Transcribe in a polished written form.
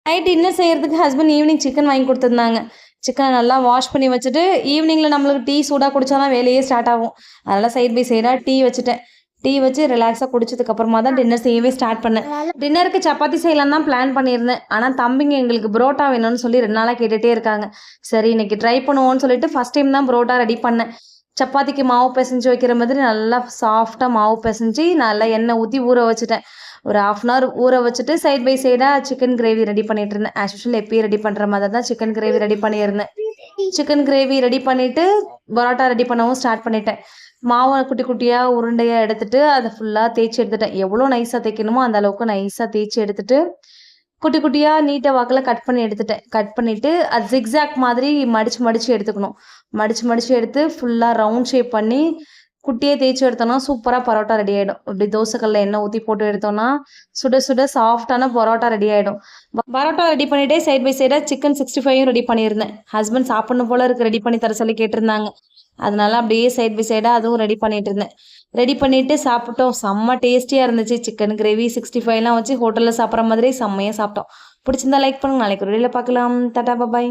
Night dinner செய்கிறதுக்கு husband evening chicken வாங்கி கொடுத்துருந்தாங்க. சிக்கனை நல்லா வாஷ் பண்ணி வச்சுட்டு, ஈவினிங்கில் நம்மளுக்கு டீ சூடாக குடித்தா தான் வேலையே ஸ்டார்ட் ஆகும். அதனால் சைட் பை சைடாக டீ வச்சுட்டேன். டீ வச்சு ரிலாக்ஸாக குடிச்சதுக்கப்புறமா தான் டின்னர் செய்யவே ஸ்டார்ட் பண்ணேன். டின்னருக்கு சப்பாத்தி செய்யலாம் தான் பிளான் பண்ணியிருந்தேன். ஆனால் தம்பிங்க எங்களுக்கு புரோட்டா வேணும்னு சொல்லி 2 நாளாக கேட்டுகிட்டே இருக்காங்க. சரி இன்னைக்கு ட்ரை பண்ணுவோன்னு சொல்லிட்டு ஃபஸ்ட் டைம் தான் புரோட்டா ரெடி பண்ணேன். சப்பாத்திக்கு மாவு பிசைஞ்சு வைக்கிற மாதிரி நல்லா சாஃப்டாக மாவு பிசைஞ்சு நல்லா எண்ணெய் ஊற்றி ஊற வச்சுட்டேன். ஒரு 1/2 அன் ஹவர் ஊற வச்சுட்டு சைட் பை சைடாக சிக்கன் கிரேவி ரெடி பண்ணிட்டு இருந்தேன். ஆஸ் யூஷுவல் எப்பயும் ரெடி பண்ணுற மாதிரி தான் சிக்கன் கிரேவி ரெடி பண்ணியிருந்தேன். சிக்கன் கிரேவி ரெடி பண்ணிவிட்டு பரோட்டா ரெடி பண்ணவும் ஸ்டார்ட் பண்ணிட்டேன். மாவை குட்டி குட்டியாக உருண்டையாக எடுத்துட்டு அதை ஃபுல்லாக தேய்ச்சி எடுத்துட்டேன். எவ்வளோ நைஸாக தேய்க்கணுமோ அந்த அளவுக்கு நைஸாக தேய்ச்சி எடுத்துட்டு குட்டி குட்டியாக நீட்டை வாக்கில் கட் பண்ணி எடுத்துட்டேன். கட் பண்ணிவிட்டு அது ஜிக்ஸாக் மாதிரி மடித்து எடுத்துக்கணும். மடித்து எடுத்து ஃபுல்லாக ரவுண்ட் ஷேப் பண்ணி குட்டியே தேய்ச்சி எடுத்தோம்னா சூப்பராக பரோட்டா ரெடி ஆகிடும். இப்படி தோசைக்கல்ல எண்ணெய் ஊற்றி போட்டு எடுத்தோம்னா சுட சுட சாஃப்டான பரோட்டா ரெடி ஆகிடும். பரோட்டா ரெடி பண்ணிவிட்டே சைட் பை சைடாக சிக்கன் 65யும் ரெடி பண்ணியிருந்தேன். ஹஸ்பண்ட் சாப்பிட்ணும் போல் இருக்குது ரெடி பண்ணி தர சொல்லி கேட்டிருந்தாங்க. அதனால அப்படியே சைட் பை சைடாக அதுவும் ரெடி பண்ணிட்டு இருந்தேன். ரெடி பண்ணிவிட்டு சாப்பிட்டோம். செம்ம டேஸ்டியாக இருந்துச்சு. சிக்கன் கிரேவி 65லாம் வச்சு ஹோட்டலில் சாப்பிட்ற மாதிரி செம்மையாக சாப்பிட்டோம். பிடிச்சிருந்தா லைக் பண்ணுங்க. நாளைக்கு ஒரு வீடியோவில் பார்க்கலாம். டாடா பாய்.